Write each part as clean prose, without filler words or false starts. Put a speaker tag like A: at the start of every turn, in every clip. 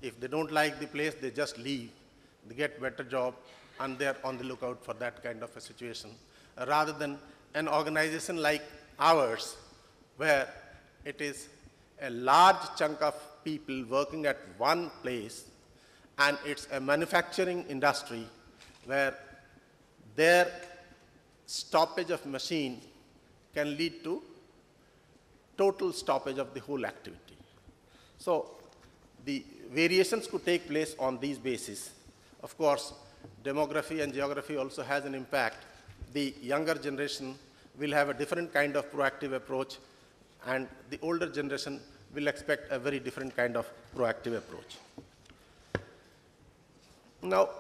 A: If they don't like the place, they just leave. They get better job, and they're on the lookout for that kind of a situation, rather than an organization like ours, where it is a large chunk of people working at one place, and it's a manufacturing industry where their stoppage of machine can lead to total stoppage of the whole activity. So the variations could take place on these bases. Of course, demography and geography also has an impact. The younger generation will have a different kind of proactive approach, and the older generation will expect a very different kind of proactive approach. Now,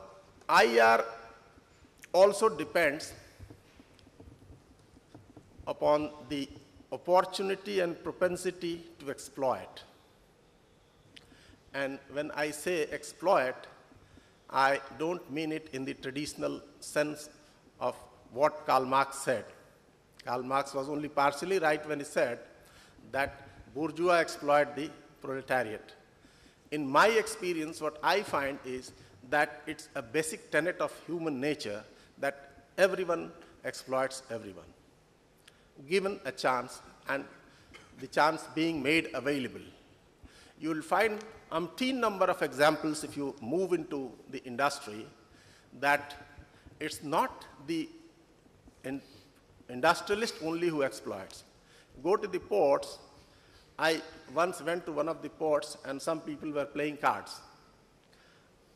A: IR also depends upon the opportunity and propensity to exploit. And when I say exploit, I don't mean it in the traditional sense of what Karl Marx said. Karl Marx was only partially right when he said that bourgeois exploit the proletariat. In my experience, what I find is that it's a basic tenet of human nature that everyone exploits everyone, given a chance and the chance being made available. You will find umpteen number of examples if you move into the industry that it's not the industrialist only who exploits. Go to the ports. I once went to one of the ports and some people were playing cards.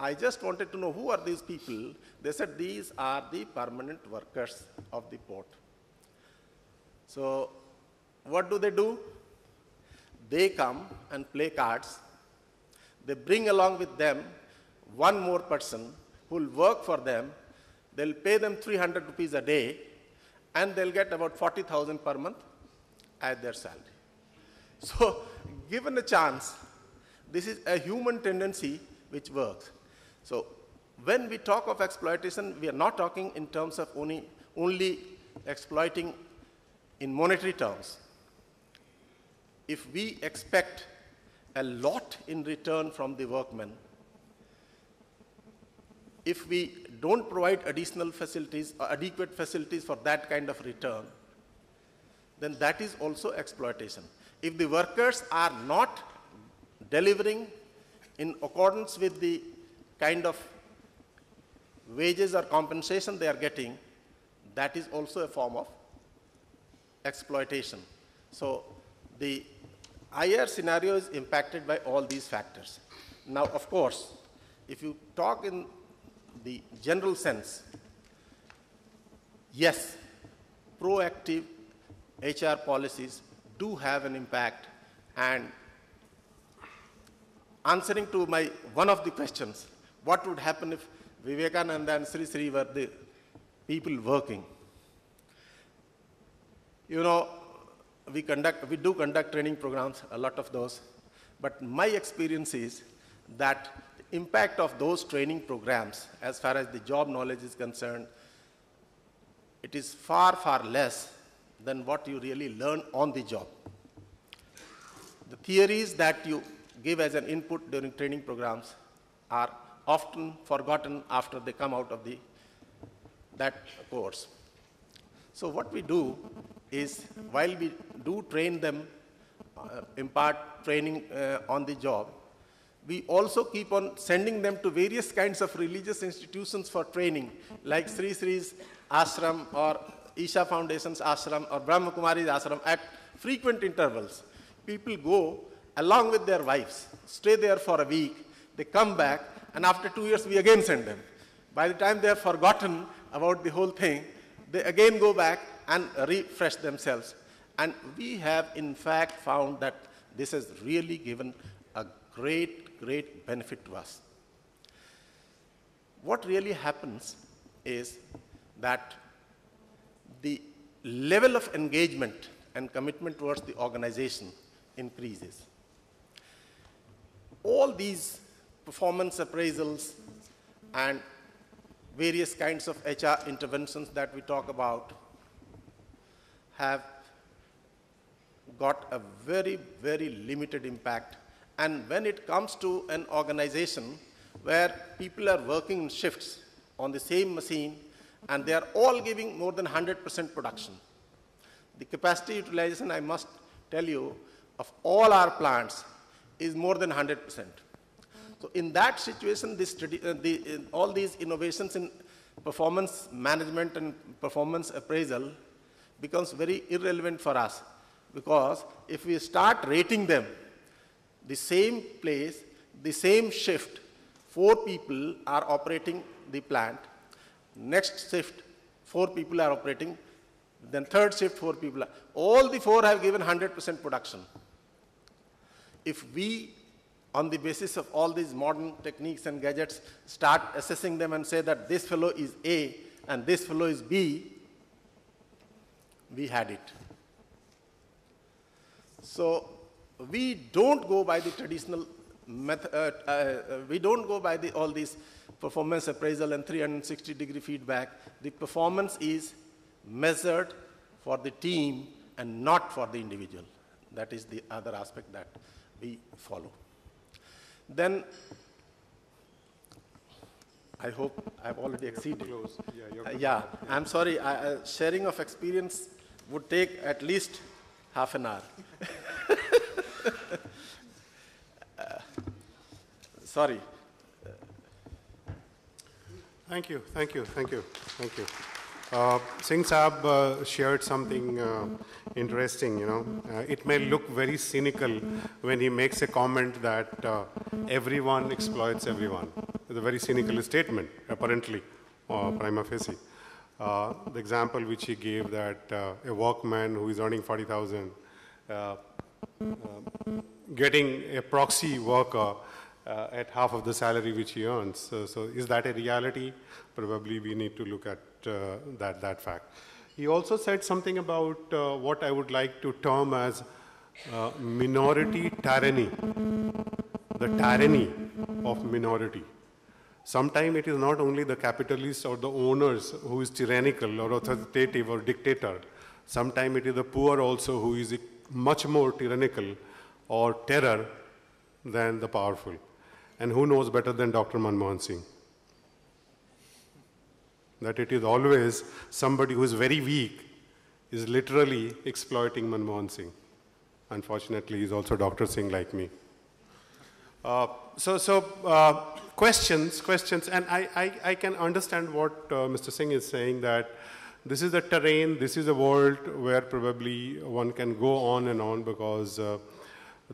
A: I just wanted to know who are these people. They said these are the permanent workers of the port. So what do? They come and play cards. They bring along with them one more person who will work for them. They'll pay them 300 rupees a day, and they'll get about 40,000 per month as their salary. So given a chance, this is a human tendency which works. So when we talk of exploitation, we are not talking in terms of only exploiting in monetary terms. If we expect a lot in return from the workmen, if we don't provide additional facilities or adequate facilities for that kind of return, then that is also exploitation. If the workers are not delivering in accordance with the kind of wages or compensation they are getting, that is also a form of exploitation. So the IR scenario is impacted by all these factors. Now, of course, if you talk in the general sense, yes, proactive HR policies do have an impact, and answering to one of the questions, what would happen if Vivekananda and Sri Sri were the people working? You know, we do conduct training programs, a lot of those, but my experience is that the impact of those training programs, as far as the job knowledge is concerned, it is far, far less than what you really learn on the job. The theories that you give as an input during training programs are often forgotten after they come out of that course. So what we do is, while we do train them, impart training on the job, we also keep on sending them to various kinds of religious institutions for training, like Sri Sri's ashram or Isha Foundation's ashram or Brahma Kumari's ashram at frequent intervals. People go along with their wives, stay there for a week, they come back, and after 2 years we again send them. By the time they have forgotten about the whole thing, they again go back and refresh themselves. And we have in fact found that this has really given a great, great benefit to us. What really happens is that the level of engagement and commitment towards the organization increases. All these performance appraisals and various kinds of HR interventions that we talk about have got a very, very limited impact And when it comes to an organization where people are working in shifts on the same machine and they are all giving more than 100% production, the capacity utilization, I must tell you, of all our plants is more than 100%. So in that situation, all these innovations in performance management and performance appraisal becomes very irrelevant for us, because if we start rating them, the same place, the same shift, 4 people are operating the plant, next shift 4 people are operating, then third shift 4 people are, all the 4 have given 100% production. If we, on the basis of all these modern techniques and gadgets, start assessing them and say that this fellow is A and this fellow is B, we had it. So we don't go by the traditional method, we don't go by all these performance appraisal and 360-degree feedback. The performance is measured for the team and not for the individual. That is the other aspect that we follow. Then, I hope I've already exceeded. Yeah, I'm sorry, sharing of experience would take at least half an hour. Sorry.
B: Thank you. Singh Saab shared something interesting, it may look very cynical when he makes a comment that everyone exploits everyone. It's a very cynical statement, apparently, prima facie. The example which he gave that a workman who is earning 40,000 getting a proxy worker at half of the salary which he earns. So is that a reality? Probably we need to look at that fact. He also said something about what I would like to term as minority tyranny, the tyranny of minority. Sometimes it is not only the capitalist or the owners who is tyrannical or authoritative or dictator. Sometimes it is the poor also who is much more tyrannical or terror than the powerful. And who knows better than Dr. Manmohan Singh? That it is always somebody who is very weak is literally exploiting Manmohan Singh. Unfortunately, he's also Dr. Singh like me. Questions, and I can understand what Mr. Singh is saying, that this is a terrain, this is a world where probably one can go on and on, because the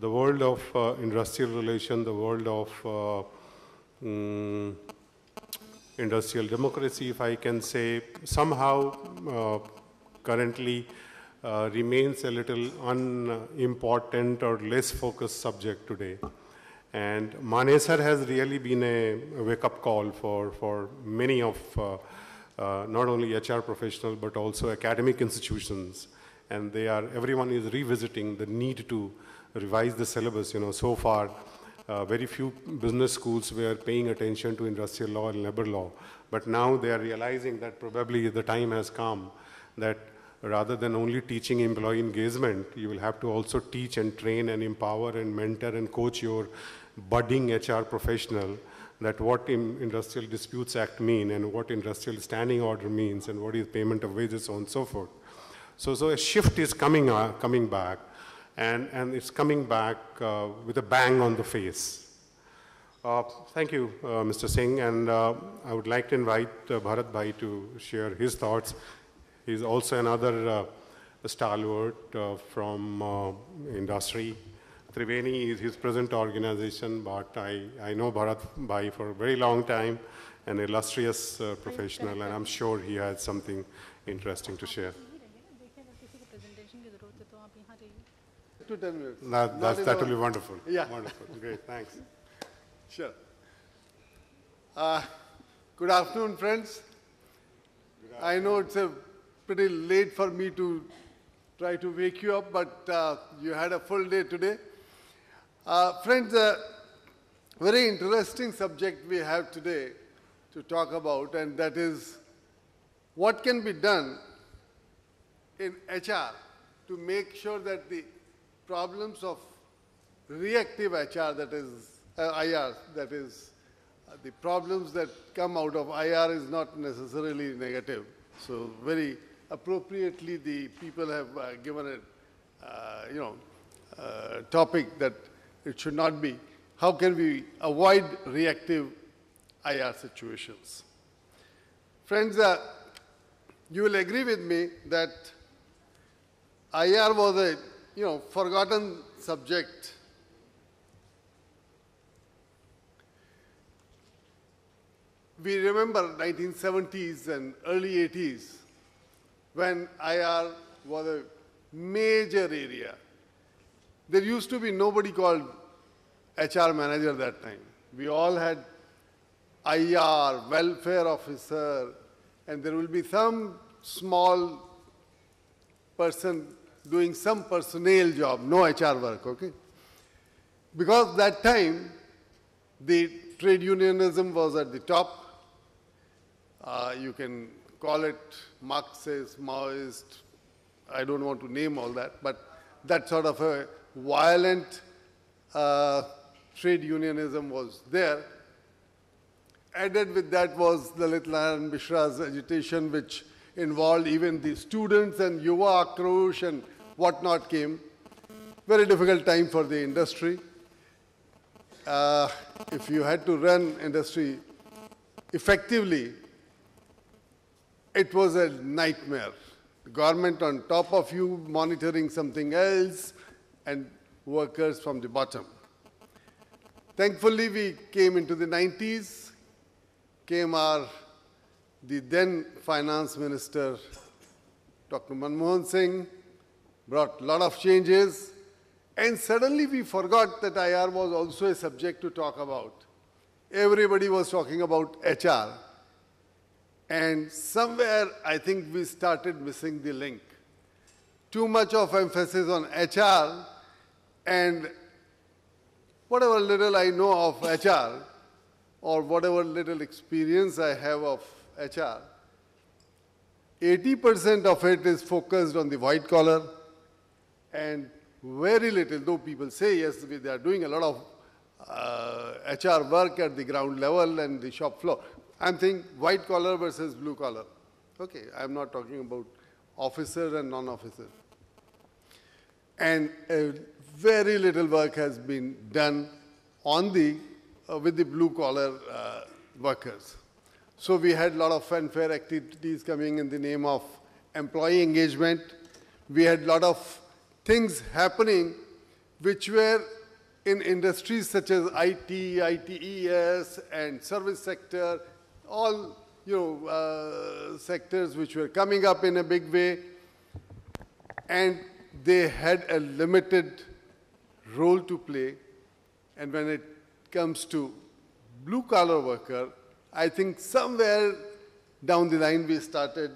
B: world of industrial relation, the world of industrial democracy, if I can say, somehow currently remains a little unimportant or less focused subject today. And Manesar has really been a wake-up call for many of not only HR professionals but also academic institutions. And everyone is revisiting the need to revise the syllabus. So far, very few business schools were paying attention to industrial law and labor law. But now they are realizing that probably the time has come that rather than only teaching employee engagement, you will have to also teach and train and empower and mentor and coach your budding HR professional, that what Industrial Disputes Act mean and what Industrial Standing Order means and what is payment of wages, so on and so forth. So a shift is coming back, and it's coming back with a bang on the face. Thank you, Mr. Singh, and I would like to invite Bharat Bhai to share his thoughts. He's also another stalwart from industry. Triveni is his present organization, but I know Bharat Bhai for a very long time, an illustrious professional, and I'm sure he has something interesting to share.
C: 2 to 10 minutes.
B: That will be wonderful.
C: Yeah.
B: Wonderful. Great. Thanks.
C: Sure. Good afternoon, friends.
B: Good afternoon.
C: I know it's pretty late for me to try to wake you up, but you had a full day today. Friends, very interesting subject we have today to talk about, and that is what can be done in HR to make sure that the problems of reactive HR, that is IR, that is the problems that come out of IR is not necessarily negative. So very appropriately, the people have given a topic that it should not be. How can we avoid reactive IR situations? Friends, you will agree with me that IR was a forgotten subject. We remember 1970s and early 80s when IR was a major area. There used to be nobody called HR manager that time. We all had IR, welfare officer, and there will be some small person doing some personnel job, no HR work, okay? Because that time, the trade unionism was at the top. You can call it Marxist, Maoist, I don't want to name all that, but that sort of a violent trade unionism was there. Added with that was the Little Narayan Mishra's agitation, which involved even the students, and Yuva Akrosh and whatnot came. Very difficult time for the industry. If you had to run industry effectively, it was a nightmare. The government on top of you monitoring something else and workers from the bottom. Thankfully, we came into the 90s, came the then finance minister, Dr. Manmohan Singh, brought a lot of changes, and suddenly we forgot that IR was also a subject to talk about. Everybody was talking about HR. And somewhere, I think we started missing the link. Too much of emphasis on HR, and whatever little I know of HR, or whatever little experience I have of HR, 80% of it is focused on the white collar, and very little, though people say, yes, they are doing a lot of HR work at the ground level and the shop floor. I'm thinking white collar versus blue collar. Okay, I'm not talking about officer and non-officer. And very little work has been done on with the blue collar workers. So we had a lot of fanfare activities coming in the name of employee engagement. We had a lot of things happening which were in industries such as IT, ITES, and service sector, all sectors which were coming up in a big way, and they had a limited role to play. And when it comes to blue-collar worker, I think somewhere down the line we started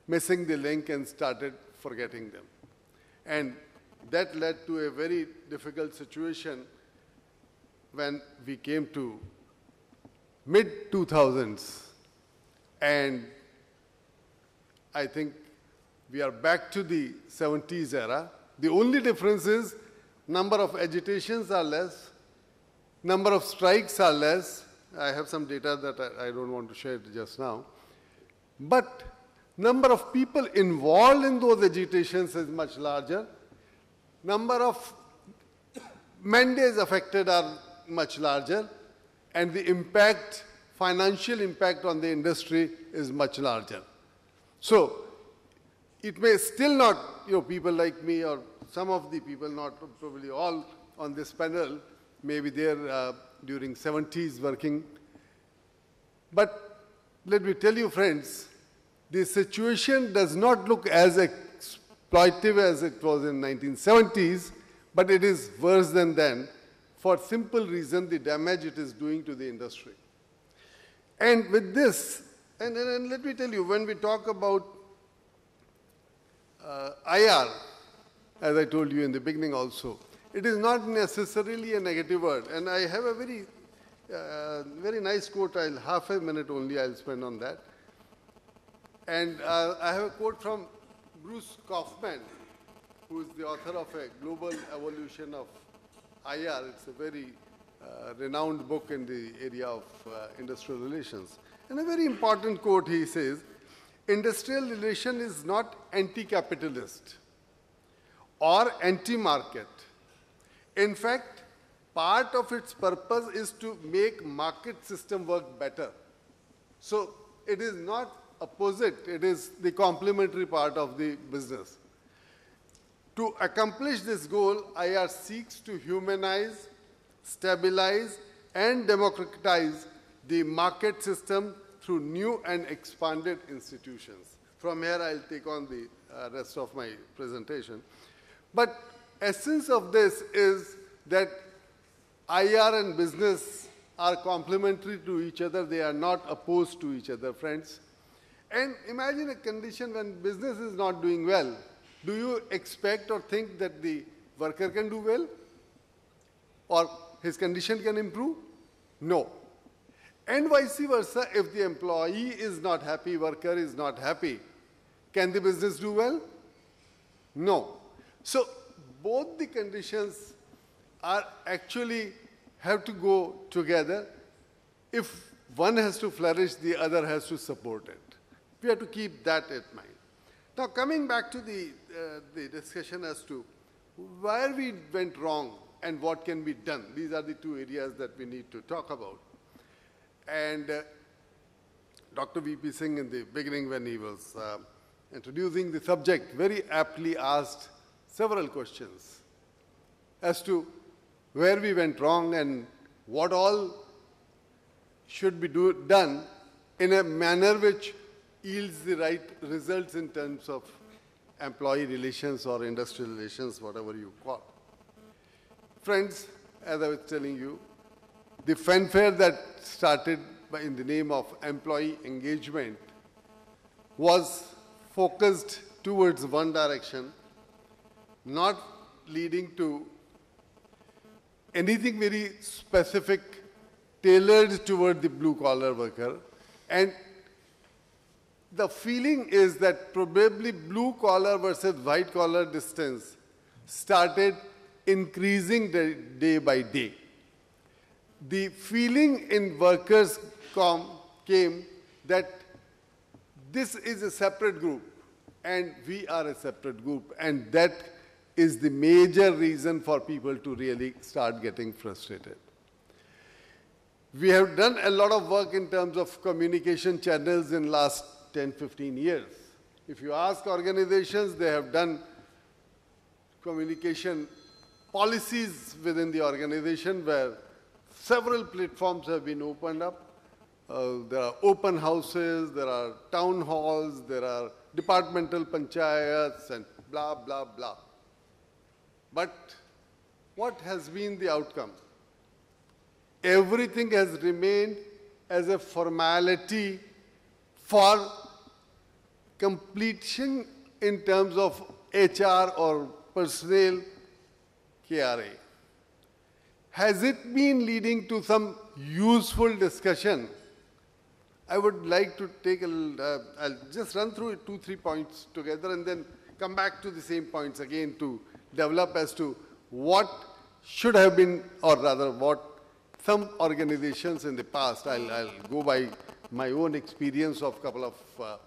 C: missing the link and started forgetting them. And that led to a very difficult situation when we came to mid-2000s. And I think we are back to the 70s era. The only difference is number of agitations are less, number of strikes are less. I have some data that I don't want to share just now. But number of people involved in those agitations is much larger. Number of mandates affected are much larger. And the impact, financial impact on the industry is much larger. So it may still not, people like me or some of the people, not probably all on this panel, may be there during 70s working. But let me tell you, friends, the situation does not look as exploitative as it was in 1970s, but it is worse than then, for simple reason, the damage it is doing to the industry. And with this, and let me tell you, when we talk about IR, as I told you in the beginning also, it is not necessarily a negative word. And I have a very nice quote, half a minute only I'll spend on that. And I have a quote from Bruce Kaufman, who is the author of A Global Evolution of IR. It's a very renowned book in the area of industrial relations. And a very important quote he says, industrial relation is not anti-capitalist or anti-market. In fact, part of its purpose is to make market system work better. So it is not opposite, it is the complementary part of the business. To accomplish this goal, IR seeks to humanize, stabilize, and democratize the market system through new and expanded institutions. From here, I'll take on the rest of my presentation. But essence of this is that IR and business are complementary to each other. They are not opposed to each other, friends. And imagine a condition when business is not doing well. Do you expect or think that the worker can do well? Or his condition can improve? No. And vice versa, if the employee is not happy, worker is not happy, can the business do well? No. So both the conditions are actually have to go together. If one has to flourish, the other has to support it. We have to keep that in mind. Now, coming back to the discussion as to where we went wrong and what can be done. These are the two areas that we need to talk about. And Dr. V.P. Singh, in the beginning when he was introducing the subject, very aptly asked several questions as to where we went wrong and what all should be done in a manner which yields the right results in terms of employee relations or industrial relations, whatever you call. Friends, as I was telling you, the fanfare that started in the name of employee engagement was focused towards one direction, not leading to anything very specific tailored toward the blue-collar worker. And the feeling is that probably blue-collar versus white-collar distance started increasing day by day. The feeling in workers came that this is a separate group and we are a separate group, and that is the major reason for people to really start getting frustrated. We have done a lot of work in terms of communication channels in last 10, 15 years. If you ask organizations, they have done communication policies within the organization where several platforms have been opened up. There are open houses, there are town halls, there are departmental panchayats, and blah, blah, blah. But what has been the outcome? Everything has remained as a formality for completion in terms of HR or personnel KRA. Has it been leading to some useful discussion? I would like to take I'll just run through it 2-3 points together and then come back to the same points again to develop as to what should have been, or rather what some organizations in the past, I'll go by my own experience of a couple of